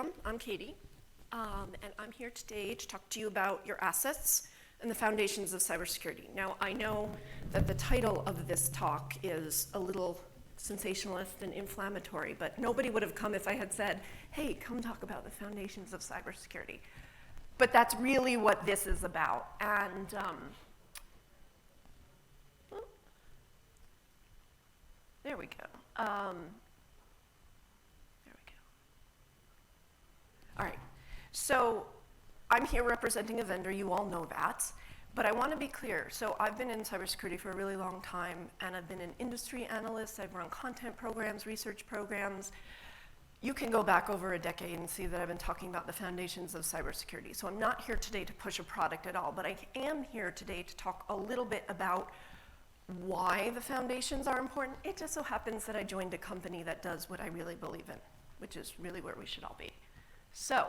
ITOM. I'm Katie, and I'm here today to talk to you about your assets and the foundations of cybersecurity. Now, I know that the title of this talk is a little sensationalist and inflammatory, but nobody would have come if I had said, hey, come talk about the foundations of cybersecurity. But that's really what this is about. And there we go. All right, so I'm here representing a vendor, you all know that, but I want to be clear. So I've been in cybersecurity for a really long time, and I've been an industry analyst, I've run content programs, research programs. You can go back over a decade and see that I've been talking about the foundations of cybersecurity. So I'm not here today to push a product at all, but I am here today to talk a little bit about why the foundations are important. It just so happens that I joined a company that does what I really believe in, which is really where we should all be. So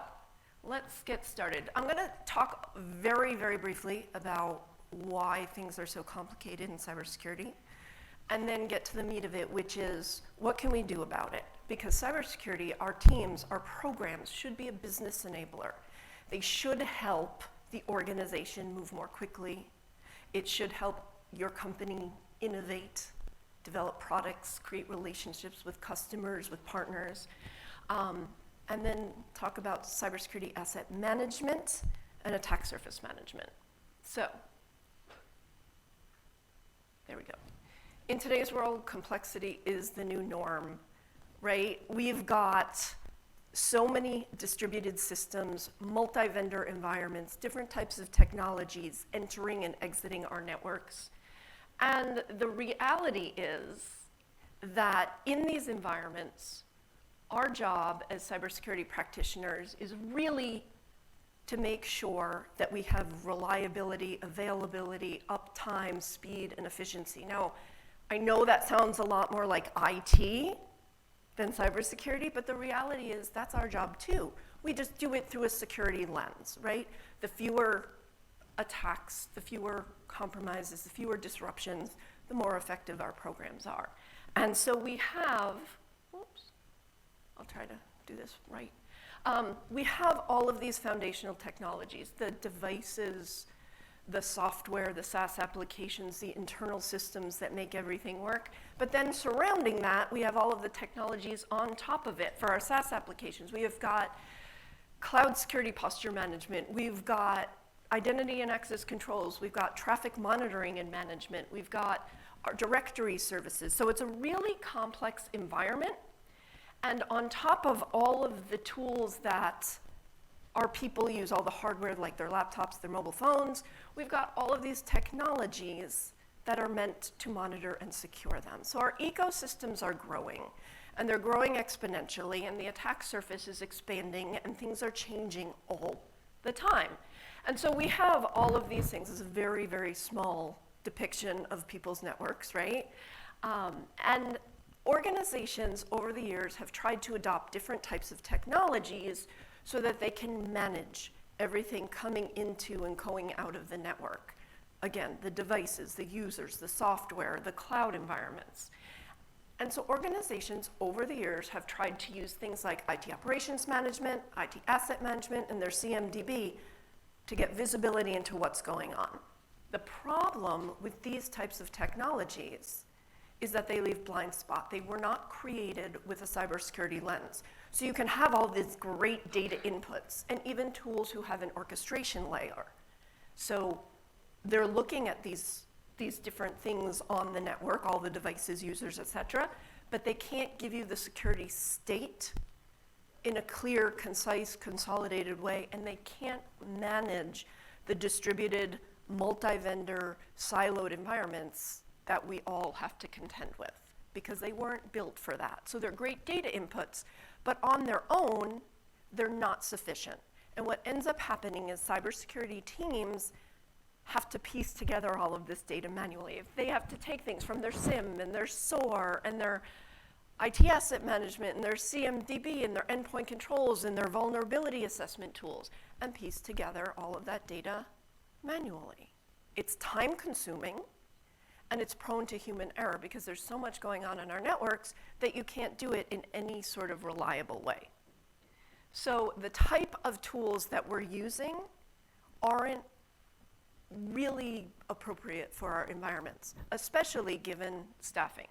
let's get started. I'm going to talk very, very briefly about why things are so complicated in cybersecurity, and then get to the meat of it, which is what can we do about it? Because cybersecurity, our teams, our programs should be a business enabler. They should help the organization move more quickly. It should help your company innovate, develop products, create relationships with customers, with partners. And then talk about cybersecurity asset management and attack surface management. So, there we go. In today's world, complexity is the new norm, right? We've got so many distributed systems, multi-vendor environments, different types of technologies entering and exiting our networks. And the reality is that in these environments, our job as cybersecurity practitioners is really to make sure that we have reliability, availability, uptime, speed, and efficiency. Now, I know that sounds a lot more like IT than cybersecurity, but the reality is that's our job too. We just do it through a security lens, right? The fewer attacks, the fewer compromises, the fewer disruptions, the more effective our programs are. And so we have, I'll try to do this right. We have all of these foundational technologies, the devices, the software, the SaaS applications, the internal systems that make everything work. But then surrounding that, we have all of the technologies on top of it for our SaaS applications. We have got cloud security posture management. We've got identity and access controls. We've got traffic monitoring and management. We've got our directory services. So it's a really complex environment. And on top of all of the tools that our people use, all the hardware like their laptops, their mobile phones, we've got all of these technologies that are meant to monitor and secure them. So our ecosystems are growing, and they're growing exponentially, and the attack surface is expanding, and things are changing all the time. And so we have all of these things. It's a very, very small depiction of people's networks, right? And organizations over the years have tried to adopt different types of technologies so that they can manage everything coming into and going out of the network. Again, the devices, the users, the software, the cloud environments. And so organizations over the years have tried to use things like IT operations management, IT asset management, and their CMDB to get visibility into what's going on. The problem with these types of technologies is that they leave blind spot. They were not created with a cybersecurity lens. So you can have all these great data inputs and even tools who have an orchestration layer. So they're looking at these different things on the network, all the devices, users, et cetera, but they can't give you the security state in a clear, concise, consolidated way, and they can't manage the distributed, multi-vendor, siloed environments that we all have to contend with, because they weren't built for that. So they're great data inputs, but on their own, they're not sufficient. And what ends up happening is cybersecurity teams have to piece together all of this data manually. If they have to take things from their SIM and their SOAR and their IT asset management and their CMDB and their endpoint controls and their vulnerability assessment tools and piece together all of that data manually. It's time consuming, and it's prone to human error because there's so much going on in our networks that you can't do it in any sort of reliable way. So the type of tools that we're using aren't really appropriate for our environments, especially given staffing,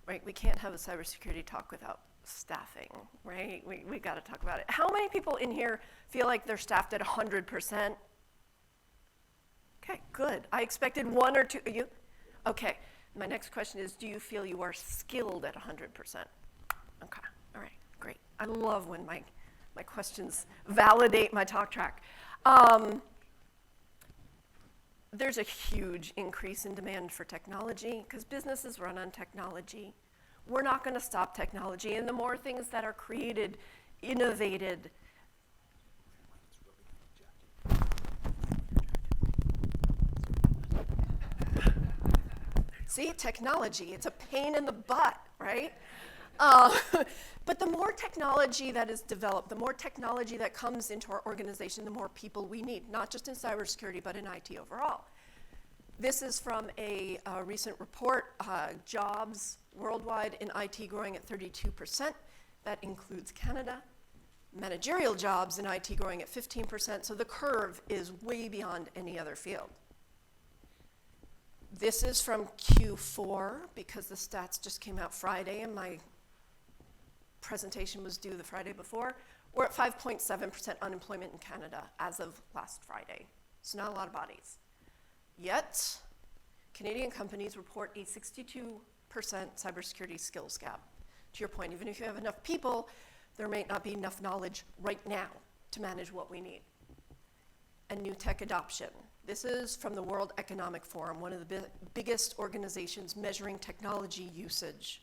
right? We can't have a cybersecurity talk without staffing, right? We got to talk about it. How many people in here feel like they're staffed at 100%? Okay, good. I expected one or two. You? Okay. My next question is, do you feel you are skilled at 100%? Okay. All right. Great. I love when my questions validate my talk track. There's a huge increase in demand for technology because businesses run on technology. We're not going to stop technology, and the more things that are created, innovated. See, technology, it's a pain in the butt, right? But the more technology that is developed, the more technology that comes into our organization, the more people we need, not just in cybersecurity, but in IT overall. This is from a recent report, jobs worldwide in IT growing at 32%. That includes Canada. Managerial jobs in IT growing at 15%, so the curve is way beyond any other field. This is from Q4, because the stats just came out Friday, and my presentation was due the Friday before. We're at 5.7% unemployment in Canada as of last Friday. So not a lot of bodies. Yet, Canadian companies report a 62% cybersecurity skills gap. To your point, even if you have enough people, there may not be enough knowledge right now to manage what we need. And new tech adoption. This is from the World Economic Forum, one of the biggest organizations measuring technology usage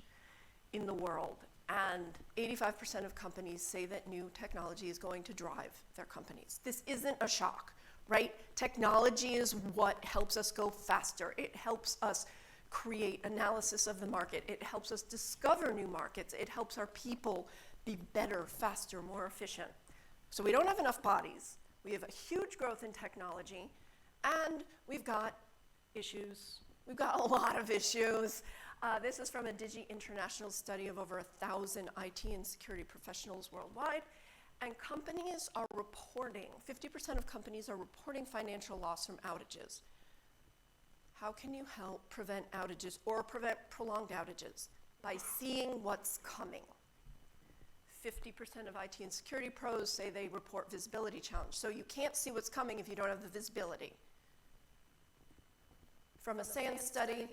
in the world. And 85% of companies say that new technology is going to drive their companies. This isn't a shock, right? Technology is what helps us go faster. It helps us create analysis of the market. It helps us discover new markets. It helps our people be better, faster, more efficient. So we don't have enough bodies. We have a huge growth in technology, and we've got issues. We've got a lot of issues. This is from a Digi International study of over 1,000 IT and security professionals worldwide. And companies are reporting, 50% of companies are reporting financial loss from outages. How can you help prevent outages or prevent prolonged outages? By seeing what's coming. 50% of IT and security pros say they report visibility challenge. So you can't see what's coming if you don't have the visibility. From a SANS study,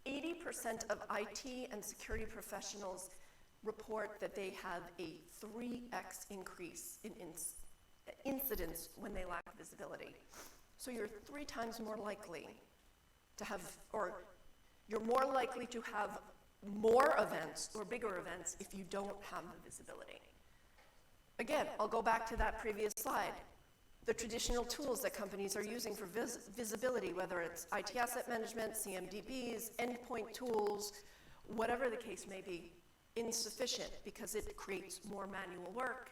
80% of IT and security professionals report that they have a 3x increase in incidents when they lack visibility. So you're 3 times more likely to have, or you're more likely to have more events or bigger events if you don't have the visibility. Again, I'll go back to that previous slide. The traditional tools that companies are using for visibility, whether it's IT asset management, CMDBs, endpoint tools, whatever the case may be, insufficient because it creates more manual work.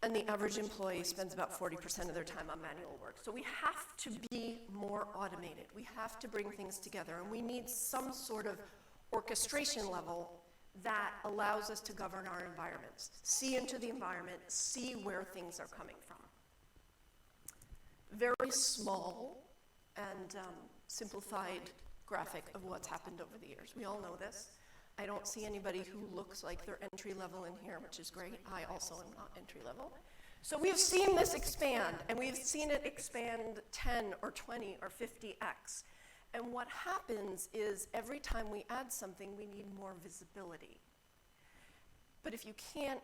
And the average employee spends about 40% of their time on manual work. So we have to be more automated. We have to bring things together, and we need some sort of orchestration level that allows us to govern our environments, see into the environment, see where things are coming from. Very small and simplified graphic of what's happened over the years. We all know this. I don't see anybody who looks like they're entry level in here, which is great. I also am not entry level. So we've seen this expand, and we've seen it expand 10 or 20 or 50x. And what happens is every time we add something, we need more visibility. But if you can't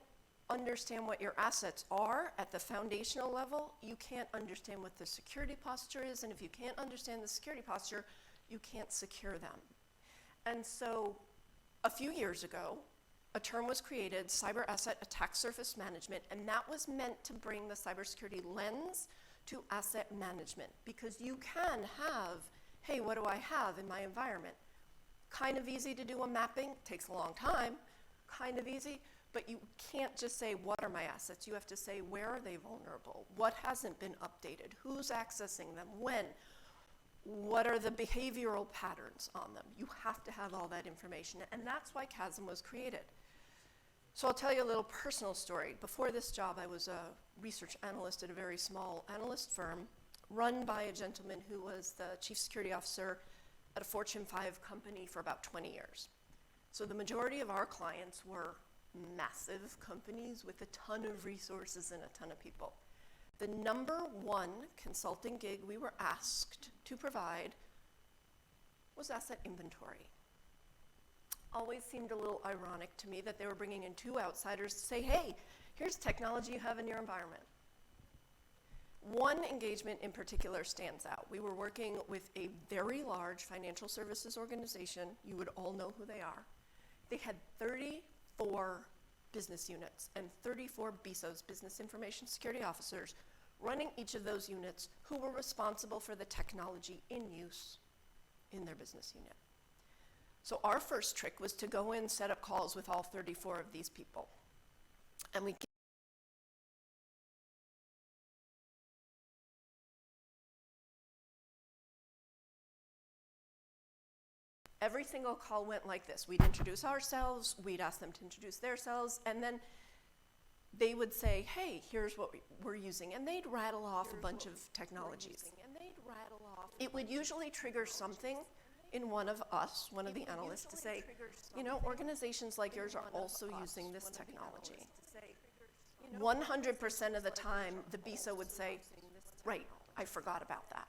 understand what your assets are at the foundational level, you can't understand what the security posture is, and if you can't understand the security posture, you can't secure them. And so a few years ago, a term was created, Cyber Asset Attack Surface Management, and that was meant to bring the cybersecurity lens to asset management, because you can have, hey, what do I have in my environment? Kind of easy to do a mapping, takes a long time, kind of easy, but you can't just say, what are my assets? You have to say, where are they vulnerable? What hasn't been updated? Who's accessing them? When? What are the behavioral patterns on them? You have to have all that information, and that's why CASM was created. So I'll tell you a little personal story. Before this job, I was a research analyst at a very small analyst firm run by a gentleman who was the chief security officer at a Fortune 5 company for about 20 years. So the majority of our clients were massive companies with a ton of resources and a ton of people. The number one consulting gig we were asked to provide was asset inventory. Always seemed a little ironic to me that they were bringing in two outsiders to say, hey, here's technology you have in your environment. One engagement in particular stands out. We were working with a very large financial services organization. You would all know who they are. They had 34 business units and 34 BISOs, business information security officers, running each of those units who were responsible for the technology in use in their business unit. So our first trick was to go in, set up calls with all 34 of these people. And we every single call went like this. We'd introduce ourselves, we'd ask them to introduce themselves, and then they would say, hey, here's what we're using. And they'd rattle off a bunch of technologies. It would usually trigger something in one of us, one of the analysts, to say, you know, organizations like yours are also using this technology. 100% of the time, the BISO would say, right, I forgot about that.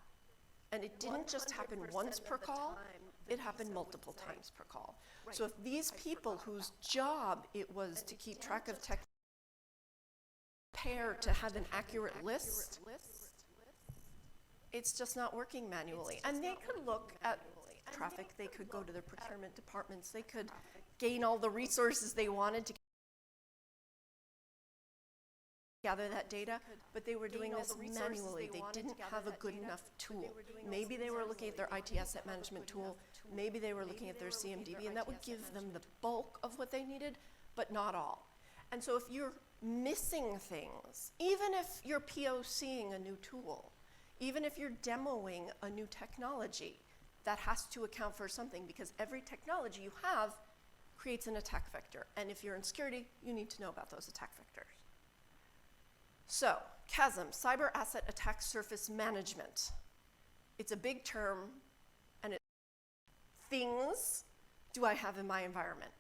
And it didn't just happen once per call, it happened multiple times per call. So if these people whose job it was to keep track of tech, prepare to have an accurate list, it's just not working manually. And they could look at traffic, they could go to their procurement departments, they could gain all the resources they wanted to gather that data, but they were doing this manually. They didn't have a good enough tool. Maybe they were looking at their IT asset management tool, maybe they were looking at their CMDB, and that would give them the bulk of what they needed, but not all. And so if you're missing things, even if you're POCing a new tool, even if you're demoing a new technology, that has to account for something, because every technology you have creates an attack vector. And if you're in security, you need to know about those attack vectors. So, CASM, Cyber Asset Attack Surface Management. It's a big term, and things do I have in my environment?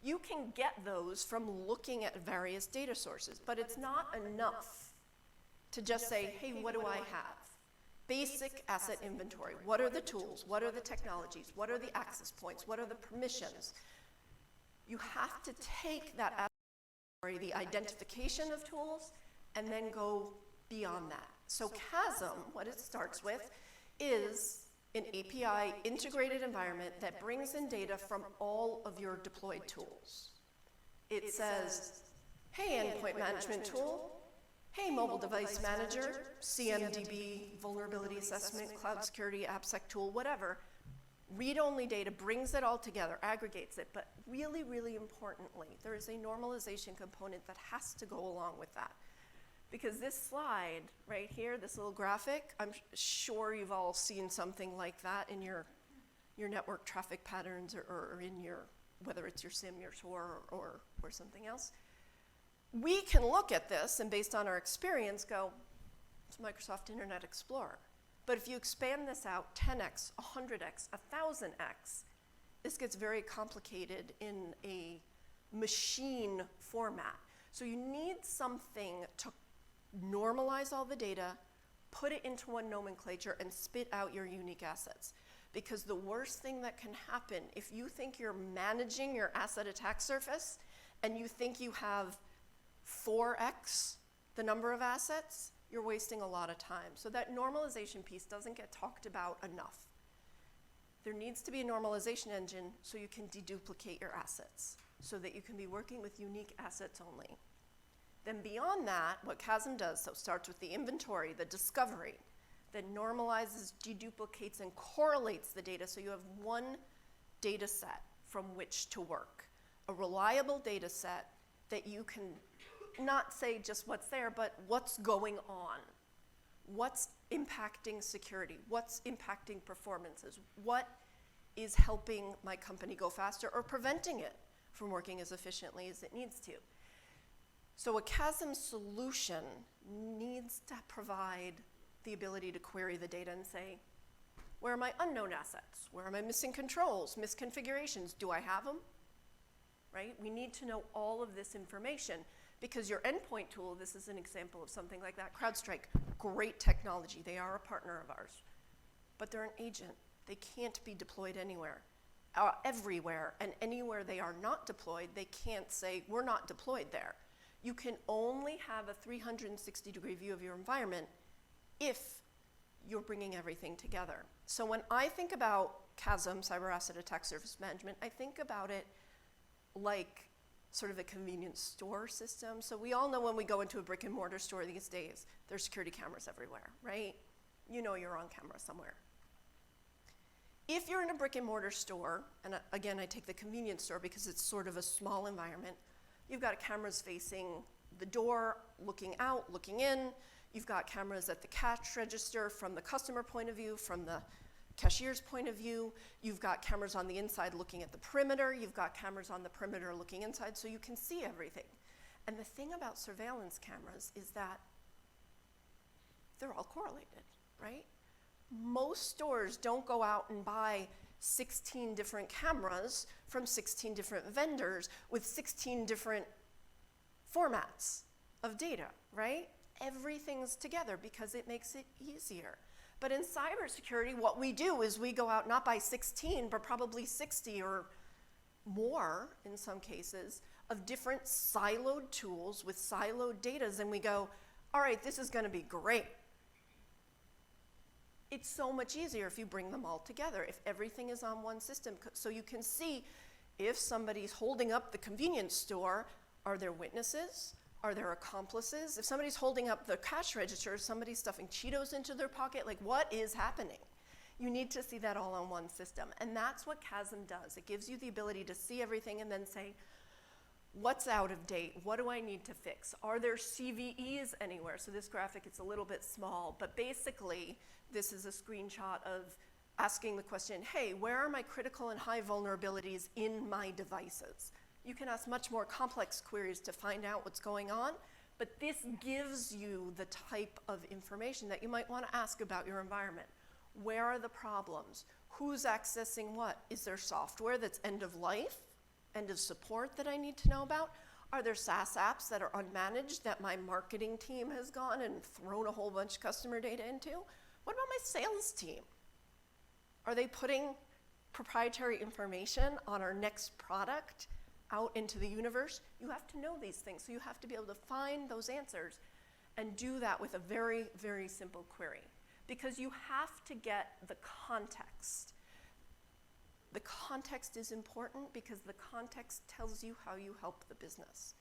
You can get those from looking at various data sources, but it's not enough to just say, hey, what do I have? Basic asset inventory. What are the tools? What are the technologies? What are the access points? What are the permissions? You have to take that asset inventory, the identification of tools, and then go beyond that. So CASM, what it starts with, is an API integrated environment that brings in data from all of your deployed tools. It says, hey, endpoint management tool, hey, mobile device manager, CMDB, vulnerability assessment, cloud security, AppSec tool, whatever. Read-only data brings it all together, aggregates it, but really, really importantly, there is a normalization component that has to go along with that. Because this slide right here, this little graphic, I'm sure you've all seen something like that in your network traffic patterns or in your, whether it's your SIM, your SOAR, or something else. We can look at this and based on our experience go, it's Microsoft Internet Explorer. But if you expand this out 10x, 100x, 1000x, this gets very complicated in a machine format. So you need something to normalize all the data, put it into one nomenclature, and spit out your unique assets. Because the worst thing that can happen, if you think you're managing your asset attack surface and you think you have 4x the number of assets, you're wasting a lot of time. So that normalization piece doesn't get talked about enough. There needs to be a normalization engine so you can deduplicate your assets, so that you can be working with unique assets only. Then beyond that, what CASM does, so it starts with the inventory, the discovery, then normalizes, deduplicates, and correlates the data so you have one data set from which to work. A reliable data set that you can not say just what's there, but what's going on. What's impacting security? What's impacting performances? What is helping my company go faster or preventing it? from working as efficiently as it needs to. So a CASM solution needs to provide the ability to query the data and say, where are my unknown assets? Where are my missing controls, misconfigurations? Do I have them? Right? We need to know all of this information because your endpoint tool, this is an example of something like that. CrowdStrike, great technology. They are a partner of ours. But they're an agent. They can't be deployed everywhere. And anywhere they are not deployed, they can't say, we're not deployed there. You can only have a 360-degree view of your environment if you're bringing everything together. So when I think about CASM, Cyber Asset Attack Surface Management, I think about it like sort of a convenience store system. So we all know when we go into a brick and mortar store these days, there's security cameras everywhere, right? You know you're on camera somewhere. If you're in a brick and mortar store, and again, I take the convenience store because it's sort of a small environment, you've got cameras facing the door, looking out, looking in. You've got cameras at the cash register from the customer point of view, from the cashier's point of view. You've got cameras on the inside looking at the perimeter. You've got cameras on the perimeter looking inside, so you can see everything. And the thing about surveillance cameras is that they're all correlated, right? Most stores don't go out and buy 16 different cameras from 16 different vendors with 16 different formats of data, right? Everything's together because it makes it easier. But in cybersecurity, what we do is we go out not by 16, but probably 60 or more in some cases of different siloed tools with siloed data, and we go, all right, this is going to be great. It's so much easier if you bring them all together, if everything is on one system. So you can see if somebody's holding up the convenience store, are there witnesses? Are there accomplices? If somebody's holding up the cash register, somebody's stuffing Cheetos into their pocket, like what is happening? You need to see that all on one system. And that's what CASM does. It gives you the ability to see everything and then say, what's out of date? What do I need to fix? Are there CVEs anywhere? So this graphic, it's a little bit small, but basically this is a screenshot of asking the question, hey, where are my critical and high vulnerabilities in my devices? You can ask much more complex queries to find out what's going on, but this gives you the type of information that you might want to ask about your environment. Where are the problems? Who's accessing what? Is there software that's end of life, end of support that I need to know about? Are there SaaS apps that are unmanaged that my marketing team has gone and thrown a whole bunch of customer data into? What about my sales team? Are they putting proprietary information on our next product out into the universe? You have to know these things, so you have to be able to find those answers and do that with a very, very simple query. Because you have to get the context. The context is important because the context tells you how you help the business.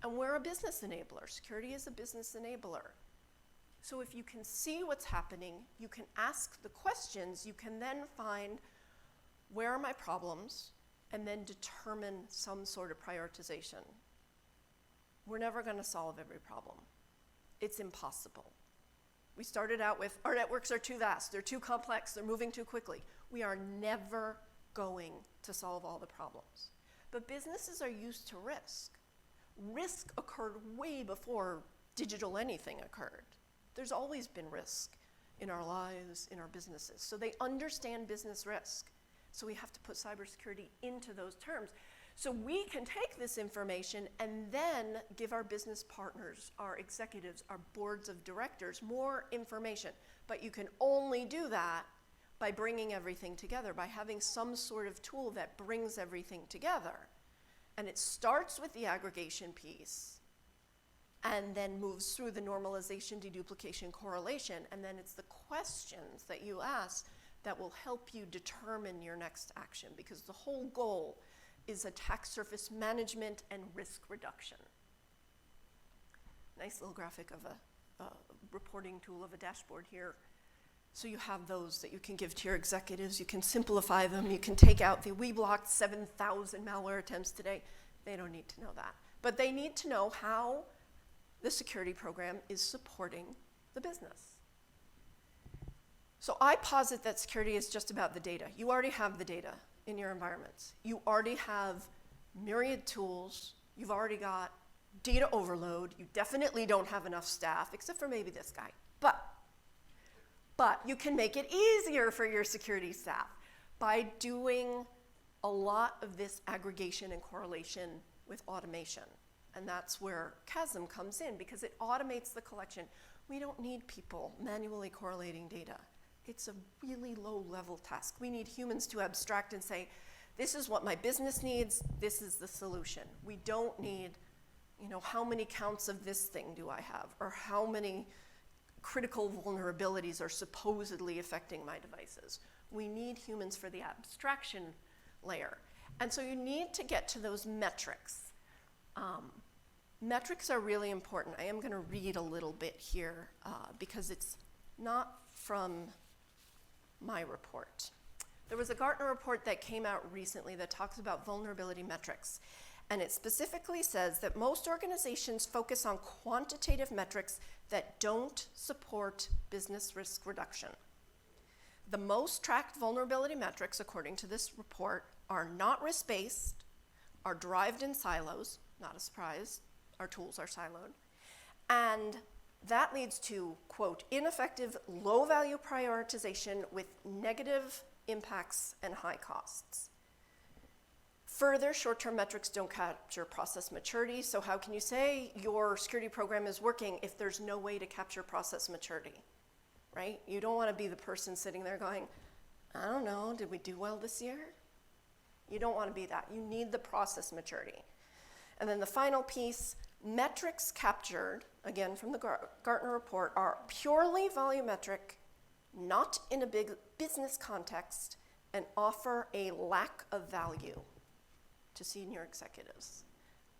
And we're a business enabler. Security is a business enabler. So if you can see what's happening, you can ask the questions, you can then find where are my problems, and then determine some sort of prioritization. We're never going to solve every problem. It's impossible. We started out with, our networks are too vast, they're too complex, they're moving too quickly. We are never going to solve all the problems. But businesses are used to risk. Risk occurred way before digital anything occurred. There's always been risk in our lives, in our businesses. So they understand business risk. So we have to put cybersecurity into those terms. So we can take this information and then give our business partners, our executives, our boards of directors more information. But you can only do that by bringing everything together, by having some sort of tool that brings everything together. And it starts with the aggregation piece and then moves through the normalization, deduplication, correlation, and then it's the questions that you ask that will help you determine your next action, because the whole goal is attack surface management and risk reduction. Nice little graphic of a reporting tool of a dashboard here. So you have those that you can give to your executives. You can simplify them. You can take out we blocked 7,000 malware attempts today. They don't need to know that. But they need to know how the security program is supporting the business. So I posit that security is just about the data. You already have the data in your environments. You already have myriad tools, you've already got data overload, you definitely don't have enough staff, except for maybe this guy. But you can make it easier for your security staff by doing a lot of this aggregation and correlation with automation. And that's where Chasm comes in, because it automates the collection. We don't need people manually correlating data. It's a really low-level task. We need humans to abstract and say, this is what my business needs, this is the solution. We don't need, how many counts of this thing do I have, or how many critical vulnerabilities are supposedly affecting my devices. We need humans for the abstraction layer. And so you need to get to those metrics. Metrics are really important. I am going to read a little bit here because it's not from my report. There was a Gartner report that came out recently that talks about vulnerability metrics. And it specifically says that most organizations focus on quantitative metrics that don't support business risk reduction. The most tracked vulnerability metrics, according to this report, are not risk-based, are derived in silos, not a surprise, our tools are siloed, and that leads to, quote, ineffective, low-value prioritization with negative impacts and high costs. Further, short-term metrics don't capture process maturity, so how can you say your security program is working if there's no way to capture process maturity, right? You don't want to be the person sitting there going, I don't know, did we do well this year? You don't want to be that. You need the process maturity. And then the final piece, metrics captured, again from the Gartner report, are purely volumetric, not in a big business context, and offer a lack of value to senior executives.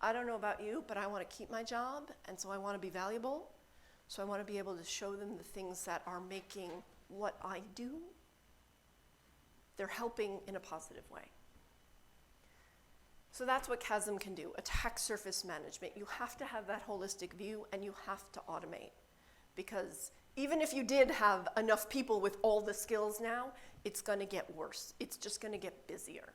I don't know about you, but I want to keep my job, and so I want to be valuable. So I want to be able to show them the things that are making what I do, they're helping in a positive way. So that's what Chasm can do, attack surface management. You have to have that holistic view, and you have to automate. Because even if you did have enough people with all the skills now, it's going to get worse. It's just going to get busier.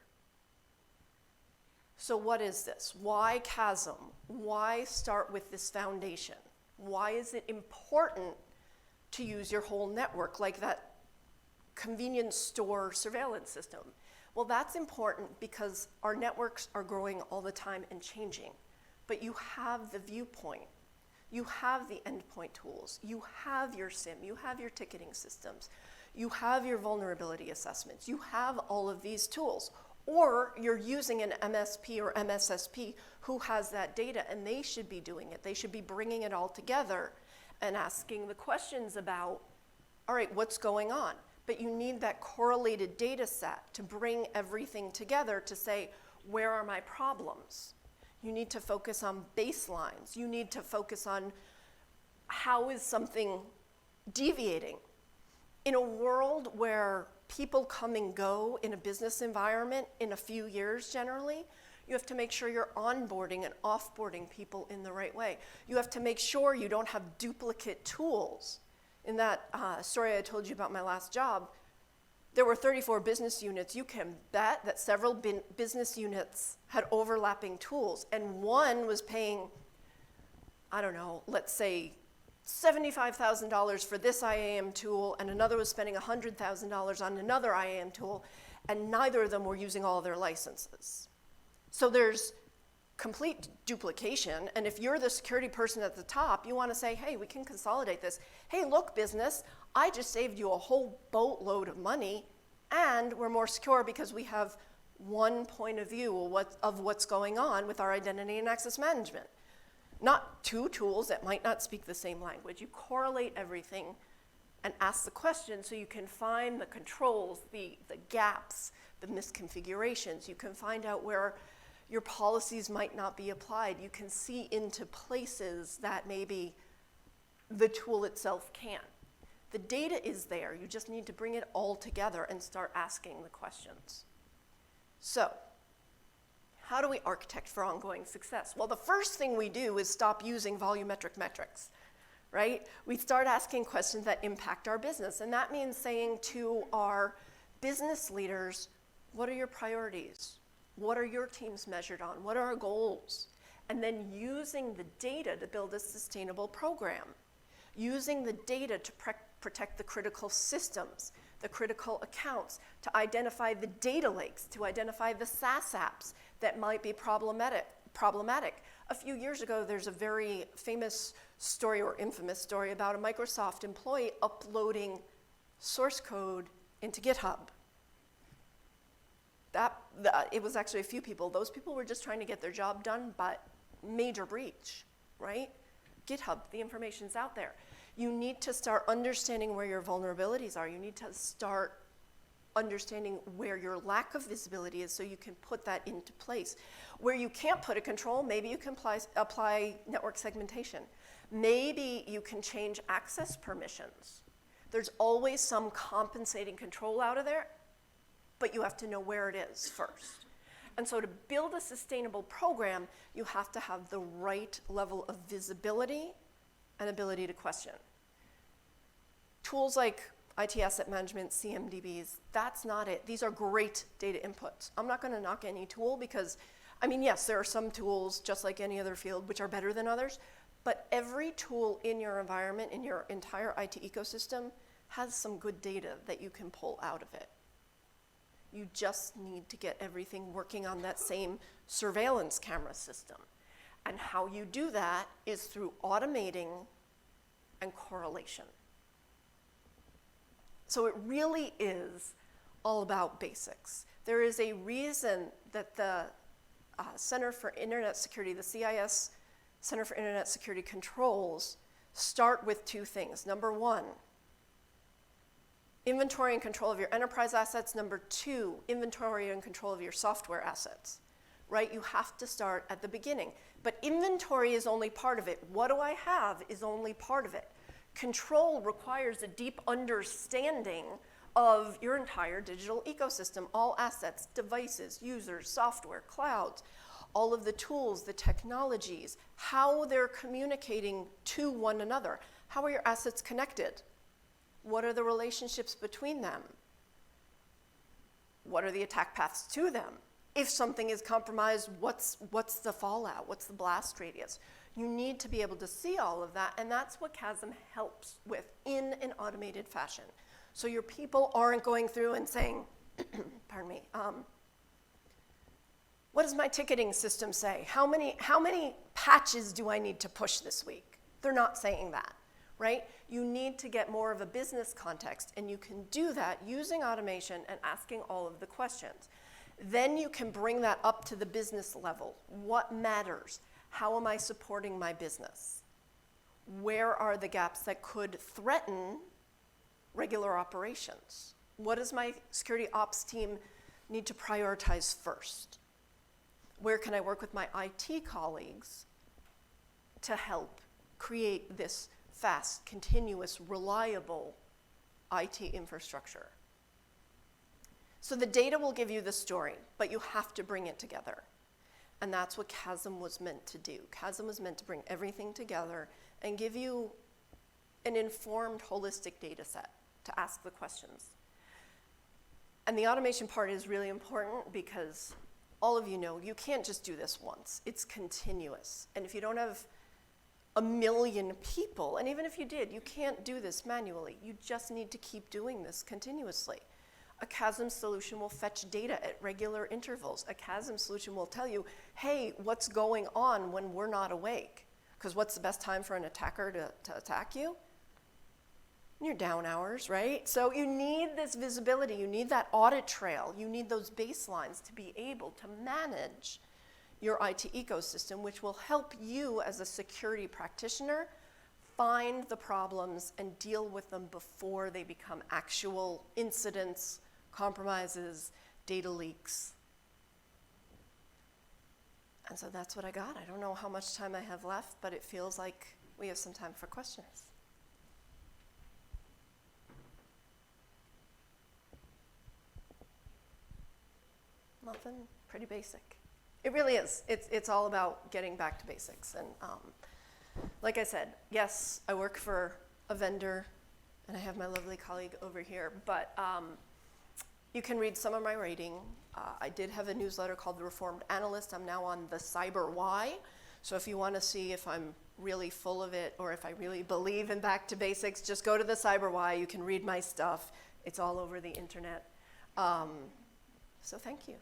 So what is this? Why Chasm? Why start with this foundation? Why is it important to use your whole network, like that convenience store surveillance system? Well, that's important because our networks are growing all the time and changing. But you have the viewpoint. You have the endpoint tools. You have your SIM. You have your ticketing systems. You have your vulnerability assessments. You have all of these tools. Or you're using an MSP or MSSP who has that data, and they should be doing it. They should be bringing it all together and asking the questions about, all right, what's going on? But you need that correlated data set to bring everything together to say, where are my problems? You need to focus on baselines. You need to focus on how is something deviating. In a world where people come and go in a business environment in a few years generally, you have to make sure you're onboarding and offboarding people in the right way. You have to make sure you don't have duplicate tools. In that story I told you about my last job, there were 34 business units. You can bet that several business units had overlapping tools, and one was paying, I don't know, let's say $75,000 for this IAM tool, and another was spending $100,000 on another IAM tool, and neither of them were using all their licenses. So there's complete duplication, and if you're the security person at the top, you want to say, hey, we can consolidate this. Hey, look, business, I just saved you a whole boatload of money, and we're more secure because we have one point of view of what's going on with our identity and access management. Not two tools that might not speak the same language. You correlate everything and ask the question so you can find the controls, the gaps, the misconfigurations. You can find out where your policies might not be applied. You can see into places that maybe the tool itself can't. The data is there. You just need to bring it all together and start asking the questions. So, how do we architect for ongoing success? Well, the first thing we do is stop using volumetric metrics, right? We start asking questions that impact our business. And that means saying to our business leaders, what are your priorities? What are your teams measured on? What are our goals? And then using the data to build a sustainable program. Using the data to protect the critical systems, the critical accounts, to identify the data lakes, to identify the SaaS apps that might be problematic. A few years ago, there's a very famous story or infamous story about a Microsoft employee uploading source code into GitHub. It was actually a few people. Those people were just trying to get their job done, but major breach, right? GitHub, the information's out there. You need to start understanding where your vulnerabilities are. You need to start understanding where your lack of visibility is so you can put that into place. Where you can't put a control, maybe you can apply network segmentation. Maybe you can change access permissions. There's always some compensating control out of there, but you have to know where it is first. And so to build a sustainable program, you have to have the right level of visibility and ability to question. Tools like IT asset management, CMDBs, that's not it. These are great data inputs. I'm not gonna knock any tool because, I mean, yes, there are some tools, just like any other field, which are better than others, but every tool in your environment, in your entire IT ecosystem, has some good data that you can pull out of it. You just need to get everything working on that same surveillance camera system. And how you do that is through automating and correlation. So it really is all about basics. There is a reason that the Center for Internet Security, the CIS Center for Internet Security controls, start with two things. Number one, inventory and control of your enterprise assets. Number two, inventory and control of your software assets, right? You have to start at the beginning. But inventory is only part of it. What do I have is only part of it. Control requires a deep understanding of your entire digital ecosystem, all assets, devices, users, software, clouds, all of the tools, the technologies, how they're communicating to one another. How are your assets connected? What are the relationships between them? What are the attack paths to them? If something is compromised, what's the fallout? What's the blast radius? You need to be able to see all of that, and that's what CASM helps with in an automated fashion. So your people aren't going through and saying, pardon me, what does my ticketing system say? How many patches do I need to push this week? They're not saying that, right? You need to get more of a business context, and you can do that using automation and asking all of the questions. Then you can bring that up to the business level. What matters? How am I supporting my business? Where are the gaps that could threaten regular operations? What does my security ops team need to prioritize first? Where can I work with my IT colleagues to help create this fast, continuous, reliable IT infrastructure? So the data will give you the story, but you have to bring it together. And that's what CASM was meant to do. CASM was meant to bring everything together and give you an informed, holistic data set to ask the questions. And the automation part is really important because all of you know you can't just do this once. It's continuous. And if you don't have a million people, and even if you did, you can't do this manually. You just need to keep doing this continuously. A CASM solution will fetch data at regular intervals. A CASM solution will tell you, hey, what's going on when we're not awake? Because what's the best time for an attacker to attack you? Your down hours, right? So you need this visibility. You need that audit trail. You need those baselines to be able to manage your IT ecosystem, which will help you as a security practitioner find the problems and deal with them before they become actual incidents, compromises, data leaks. And so that's what I got. I don't know how much time I have left, but it feels like we have some time for questions. Nothing, pretty basic. It really is. It's all about getting back to basics. And like I said, yes, I work for a vendor, and I have my lovely colleague over here, but You can read some of my writing. I did have a newsletter called The Reformed Analyst. I'm now on the Cyber Why. So if you want to see if I'm really full of it or if I really believe in back to basics, just go to the Cyber Why. You can read my stuff. It's all over the internet. So thank you.